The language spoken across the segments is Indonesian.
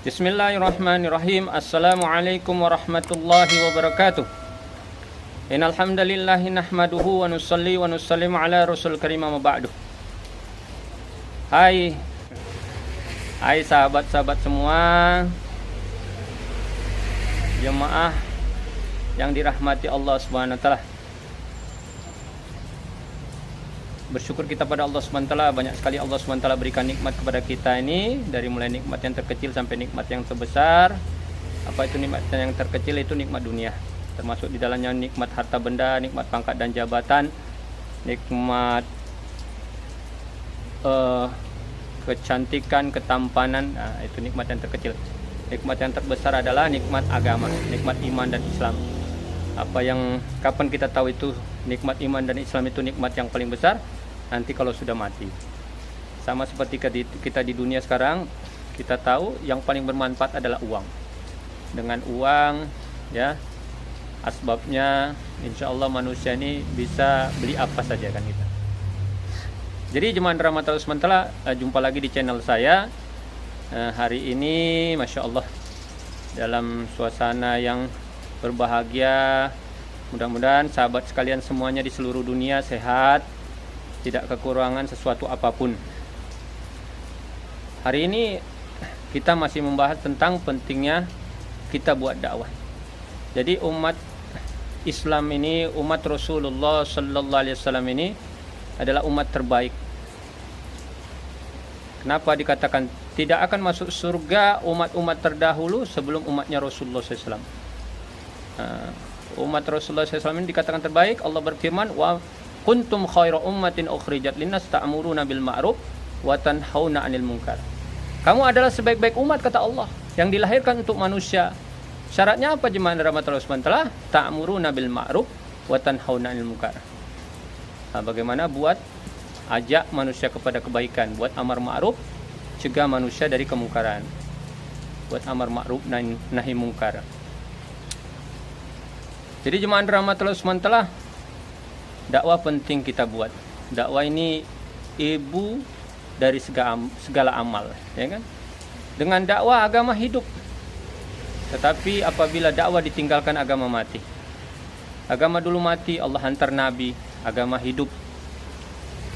Bismillahirrahmanirrahim. Assalamualaikum warahmatullahi wabarakatuh. Innal hamdalillah nahmaduhu wa nusalli wa nusallimu ala rasul karim amma ba'du. Hai sahabat-sahabat semua, jemaah yang dirahmati Allah Subhanahu wa taala. Bersyukur kita pada Allah SWT, banyak sekali Allah SWT berikan nikmat kepada kita ini, dari mulai nikmat yang terkecil sampai nikmat yang terbesar. Apa itu nikmat yang terkecil? Itu nikmat dunia, termasuk di dalamnya nikmat harta benda, nikmat pangkat dan jabatan, nikmat kecantikan, ketampanan. Nah, itu nikmat yang terkecil. Nikmat yang terbesar adalah nikmat agama, nikmat iman dan Islam. Kapan kita tahu itu nikmat iman dan Islam itu nikmat yang paling besar? Nanti kalau sudah mati. Sama seperti kita di dunia sekarang, kita tahu yang paling bermanfaat adalah uang. Dengan uang, ya, asbabnya insya Allah manusia ini bisa beli apa saja kan kita. Jadi jemaah rahmatul sementara, jumpa lagi di channel saya. Hari ini Masya Allah dalam suasana yang berbahagia. Mudah-mudahan sahabat sekalian semuanya di seluruh dunia sehat, tidak kekurangan sesuatu apapun. Hari ini kita masih membahas tentang pentingnya kita buat dakwah. Jadi umat Islam ini, umat Rasulullah Sallallahu Alaihi Wasallam ini adalah umat terbaik. Kenapa dikatakan tidak akan masuk surga umat-umat terdahulu sebelum umatnya Rasulullah SAW? Umat Rasulullah SAW ini dikatakan terbaik. Allah berfirman, wa kuntum khaira ummatin ukhrijat linnas ta'muruna bil ma'ruf wa tanhauna 'anil munkar. Kamu adalah sebaik-baik umat, kata Allah, yang dilahirkan untuk manusia. Syaratnya apa jemaah rahmatullah subhanahu? Ta'muruna bil ma'ruf wa tanhauna 'anil munkar. Bagaimana buat ajak manusia kepada kebaikan, buat amar ma'ruf, cegah manusia dari kemungkaran. Buat amar ma'ruf nahi mungkar. Jadi jemaah rahmatullah subhanahu, dakwah penting kita buat. Dakwah ini ibu dari segala amal, ya kan? Dengan dakwah agama hidup. Tetapi apabila dakwah ditinggalkan, agama mati. Agama dulu mati, Allah hantar nabi, agama hidup.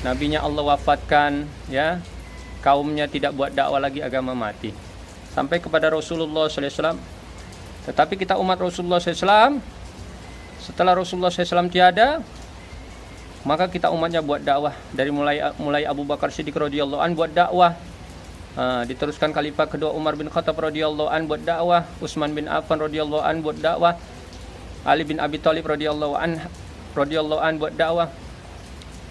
Nabinya Allah wafatkan, ya. Kaumnya tidak buat dakwah lagi, agama mati. Sampai kepada Rasulullah SAW. Tetapi kita umat Rasulullah SAW, setelah Rasulullah SAW tiada, maka kita umatnya buat dakwah. Dari mulai Abu Bakar Siddiq radhiyallahu an buat dakwah, diteruskan khalifah kedua Umar bin Khattab radhiyallahu an buat dakwah, Utsman bin Affan radhiyallahu an buat dakwah, Ali bin Abi Thalib radhiyallahu an buat dakwah.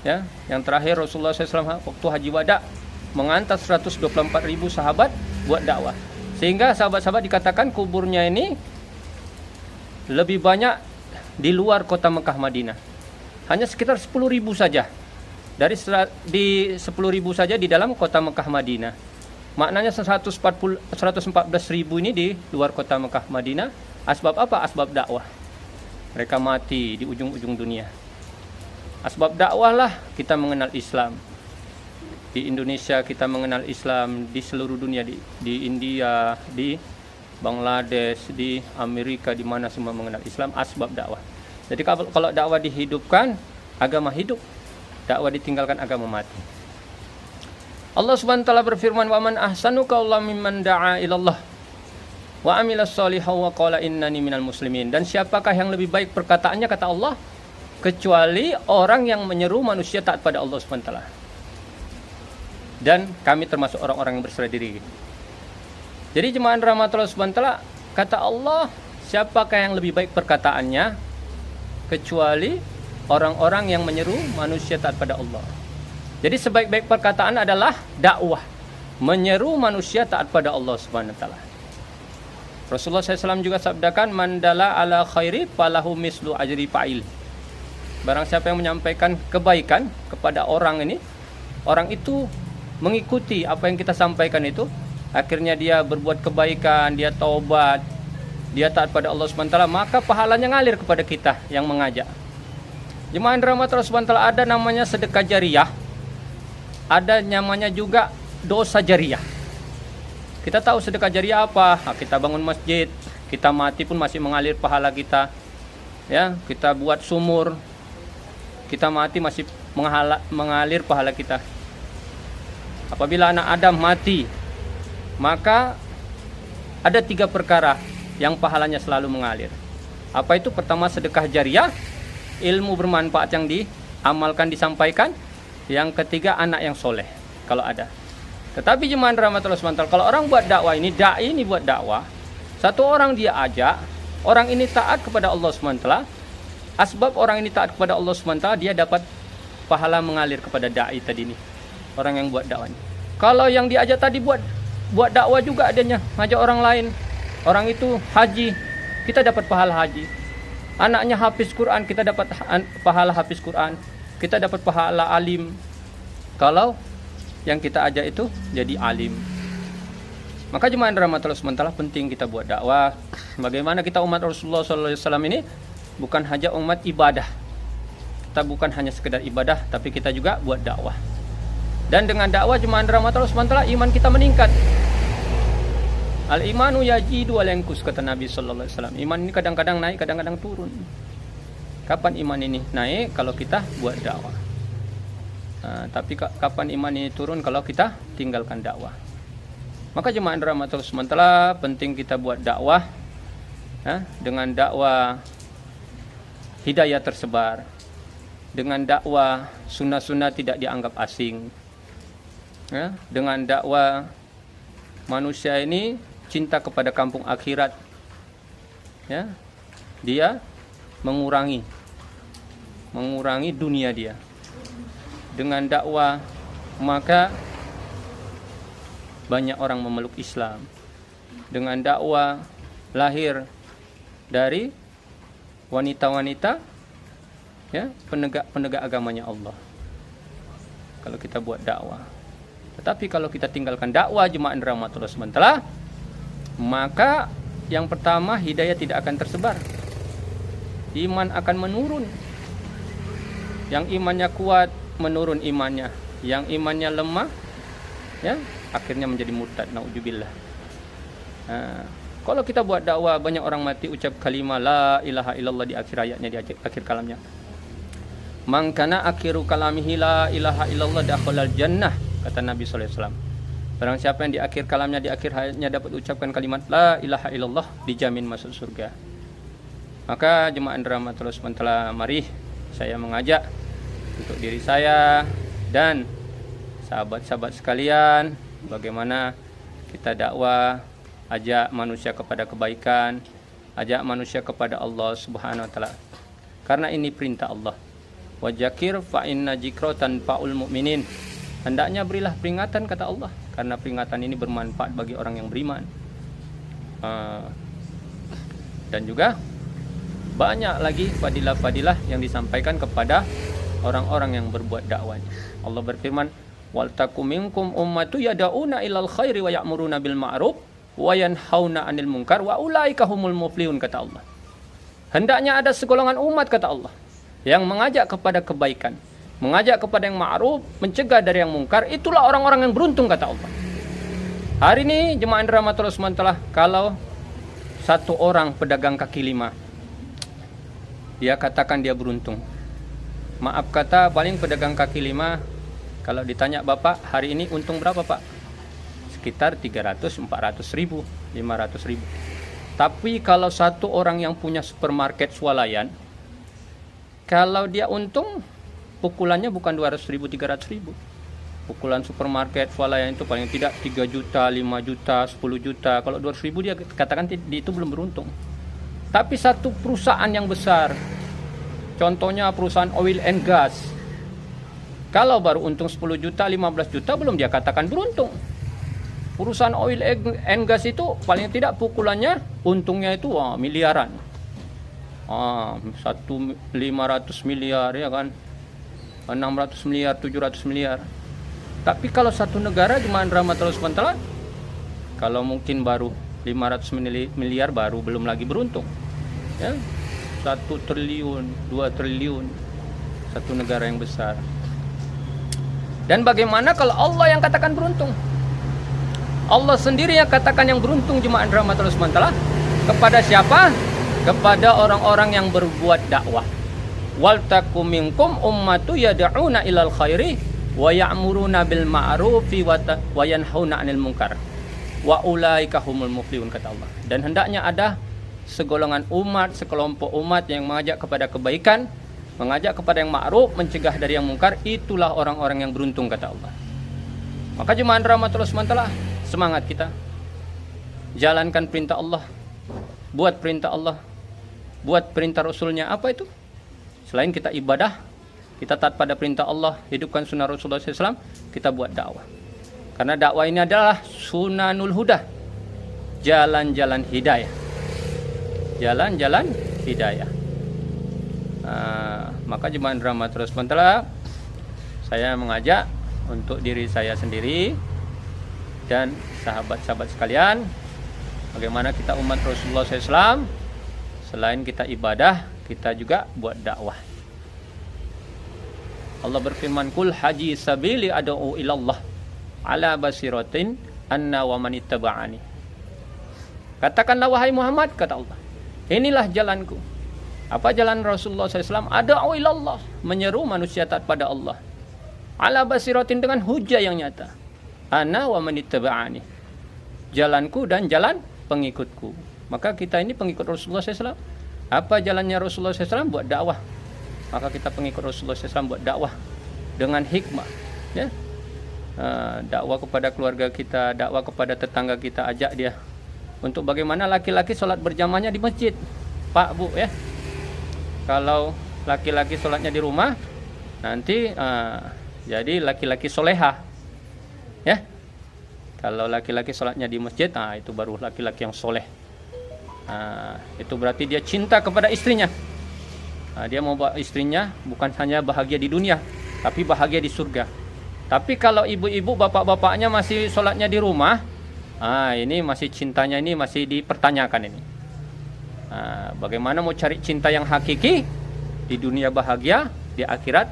Ya, yang terakhir Rasulullah SAW waktu haji wada mengantar 124.000 sahabat buat dakwah. Sehingga sahabat-sahabat dikatakan kuburnya ini lebih banyak di luar kota Mekah Madinah. Hanya sekitar 10.000 saja. Di 10.000 saja di dalam kota Mekah Madinah. Maknanya 114.000 ini di luar kota Mekah Madinah. Asbab apa? Asbab dakwah. Mereka mati di ujung-ujung dunia. Asbab dakwah lah kita mengenal Islam. Di Indonesia kita mengenal Islam, di seluruh dunia, di India, di Bangladesh, di Amerika, di mana semua mengenal Islam. Asbab dakwah. Jadi kalau dakwah dihidupkan, agama hidup. Dakwah ditinggalkan, agama mati. Allah Subhanahu wa taala berfirman, "Wa man ahsanu qawlan mimman da'a ilallah wa amila shalihan wa qala innani minal muslimin." Dan siapakah yang lebih baik perkataannya, kata Allah, kecuali orang yang menyeru manusia taat pada Allah Subhanahu wa taala. Dan kami termasuk orang-orang yang berserah diri. Jadi jemaah rahmatullah subhanahu wa taala, kata Allah, siapakah yang lebih baik perkataannya kecuali orang-orang yang menyeru manusia taat pada Allah. Jadi sebaik-baik perkataan adalah dakwah, menyeru manusia taat pada Allah Subhanahu wa taala. Rasulullah SAW juga sabdakan, "Mandala ala khairi falahu mislu ajri fa'il." Barang siapa yang menyampaikan kebaikan kepada orang ini, orang itu mengikuti apa yang kita sampaikan itu, akhirnya dia berbuat kebaikan, dia taubat, dia taat pada Allah Subhanahu wa taala, maka pahalanya ngalir kepada kita yang mengajak. Jemaah rahmatullah subhanahu wa taala, ada namanya sedekah jariyah, ada namanya juga dosa jariyah. Kita tahu sedekah jariah apa? Nah, kita bangun masjid, kita mati pun masih mengalir pahala kita. Ya, kita buat sumur, kita mati masih mengalir pahala kita. Apabila anak Adam mati, maka ada 3 perkara yang pahalanya selalu mengalir. Apa itu? Pertama, sedekah jariah, ilmu bermanfaat yang diamalkan, disampaikan. Yang ketiga, anak yang soleh kalau ada. Tetapi jemaah rahmatullah SWT, kalau orang buat dakwah ini, dai ini buat dakwah, satu orang dia ajak, orang ini taat kepada Allah SWT, asbab orang ini taat kepada Allah SWT, dia dapat pahala mengalir kepada dai tadi ini, orang yang buat dakwah ini. Kalau yang diajak tadi buat dakwah juga adanya, ngajak orang lain, orang itu haji, kita dapat pahala haji. Anaknya hafiz Quran, kita dapat pahala hafiz Quran, kita dapat pahala alim. Kalau yang kita ajak itu jadi alim. Maka jemaah rahmatullah SWT, penting kita buat dakwah. Bagaimana kita umat Rasulullah SAW ini bukan hanya umat ibadah. Kita bukan hanya sekedar ibadah, tapi kita juga buat dakwah. Dan dengan dakwah jemaah rahmatullah SWT, iman kita meningkat. Al-imanu yajidu wal yanqus, kata Nabi sallallahu alaihi wasallam. Iman ini kadang-kadang naik, kadang-kadang turun. Kapan iman ini naik? Kalau kita buat dakwah. Tapi kapan iman ini turun? Kalau kita tinggalkan dakwah. Maka jemaah rahmatullah SWT, penting kita buat dakwah. Dengan dakwah hidayah tersebar. Dengan dakwah sunnah-sunnah tidak dianggap asing. Dengan dakwah manusia ini cinta kepada kampung akhirat. Dia mengurangi dunia dia. Dengan dakwah maka banyak orang memeluk Islam. Dengan dakwah lahir dari wanita-wanita penegak agamanya Allah. Kalau kita buat dakwah. Tetapi kalau kita tinggalkan dakwah jemaah rahmatullah SWT, maka yang pertama, hidayah tidak akan tersebar. Iman akan menurun. Yang imannya kuat menurun imannya, yang imannya lemah akhirnya menjadi murtad, naudzubillah. Kalau kita buat dakwah, banyak orang mati ucap kalimat la ilaha illallah di akhir ayatnya, di akhir kalamnya. Man kana akhiru kalamihi la ilaha illallah dakhalal jannah, kata Nabi sallallahu alaihi wasallam. Barang siapa yang di akhir kalamnya, di akhir hayatnya dapat ucapkan kalimat la ilaha illallah, dijamin masuk surga. Maka jemaah rahmatullah SWT, mari saya mengajak untuk diri saya dan sahabat-sahabat sekalian, bagaimana kita dakwah, ajak manusia kepada kebaikan, ajak manusia kepada Allah Subhanahu wa taala. Karena ini perintah Allah. Wadzakir fa inna dzikra tanfa'ul mu'minin. Hendaknya berilah peringatan, kata Allah, karena peringatan ini bermanfaat bagi orang yang beriman. Dan juga banyak lagi fadilah-fadilah yang disampaikan kepada orang-orang yang berbuat dakwahnya. Allah berfirman, wal takum minkum ummatu yad'una ilal khairi wa ya'muruna bil ma'ruf wa yanhauna 'anil munkar wa ulaika humul muflihun, kata Allah. Hendaknya ada segolongan umat, kata Allah, yang mengajak kepada kebaikan, mengajak kepada yang ma'ruf, mencegah dari yang mungkar. Itulah orang-orang yang beruntung, kata Allah. Hari ini jemaah rahmatullah SWT, kalau satu orang pedagang kaki lima, dia katakan dia beruntung. Maaf kata, paling pedagang kaki lima, kalau ditanya bapak hari ini untung berapa pak? Sekitar 300-400 ribu, 500 ribu. Tapi kalau satu orang yang punya supermarket swalayan, kalau dia untung, pukulannya bukan 200 ribu, 300 ribu. Pukulan supermarket swalayan itu paling tidak 3 juta, 5 juta, 10 juta. Kalau 200 ribu dia katakan itu belum beruntung. Tapi satu perusahaan yang besar, contohnya perusahaan oil and gas, kalau baru untung 10 juta, 15 juta, belum dia katakan beruntung. Perusahaan oil and gas itu paling tidak pukulannya, untungnya itu miliaran. 500 miliar ya kan, 600 miliar, 700 miliar. Tapi kalau satu negara jemaah rahmatullah SWT, kalau mungkin baru 500 miliar baru belum lagi beruntung. Ya, 1 triliun, 2 triliun, satu negara yang besar. Dan bagaimana kalau Allah yang katakan beruntung? Allah sendiri yang katakan yang beruntung jemaah rahmatul SWT. Kepada siapa? Kepada orang-orang yang berbuat dakwah. Wal takum minkum ummatu yad'una ilal khairi wa ya'muruna bil ma'rufi wa yanhauna 'anil munkar. Wa ulaika humul muflihun, kata Allah. Dan hendaknya ada segolongan umat, sekelompok umat yang mengajak kepada kebaikan, mengajak kepada yang ma'ruf, mencegah dari yang mungkar. Itulah orang-orang yang beruntung, kata Allah. Maka jemaah rahmatullah SWT, semangat kita jalankan perintah Allah, buat perintah Allah, buat perintah Rasulnya. Apa itu? Selain kita ibadah, kita taat pada perintah Allah, hidupkan sunnah Rasulullah SAW, kita buat dakwah. Karena dakwah ini adalah sunanul huda, jalan-jalan hidayah. Jalan-jalan hidayah. Maka jemaah rahmatullah SWT, saya mengajak untuk diri saya sendiri dan sahabat-sahabat sekalian, bagaimana kita umat Rasulullah SAW, selain kita ibadah, kita juga buat dakwah. Allah berfirman, kul haji sabili ad'u ilallah ala basiratin anna wa man ittaba'ani. Katakanlah wahai Muhammad, kata Allah, inilah jalanku. Apa jalan Rasulullah SAW? Ad'u ilallah, menyeru manusia taat pada Allah. Ala basiratin, dengan hujah yang nyata. Ana wa man ittaba'ani, jalanku dan jalan pengikutku. Maka kita ini pengikut Rasulullah SAW. Apa jalannya Rasulullah SAW? Buat dakwah. Maka kita pengikut Rasulullah SAW buat dakwah dengan hikmah, ya. Dakwah kepada keluarga kita, dakwah kepada tetangga kita, ajak dia untuk bagaimana laki-laki sholat berjamaahnya di masjid, Pak Bu, ya. Kalau laki-laki sholatnya di rumah, nanti jadi laki-laki soleha, ya. Kalau laki-laki sholatnya di masjid, itu baru laki-laki yang soleh. Itu berarti dia cinta kepada istrinya. Dia mau bawa istrinya bukan hanya bahagia di dunia, tapi bahagia di surga. Tapi kalau ibu-ibu, bapak-bapaknya masih sholatnya di rumah, ini masih cintanya ini masih dipertanyakan ini. Bagaimana mau cari cinta yang hakiki? Di dunia bahagia, di akhirat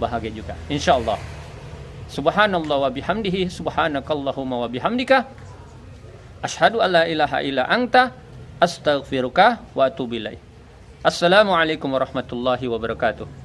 bahagia juga, insya Allah. Subhanallah wa bihamdihi, subhanakallahumma wa bihamdika, asyhadu an la ilaha illa anta, astaghfiruka wa atubu ilaik. Assalamualaikum warahmatullahi wabarakatuh.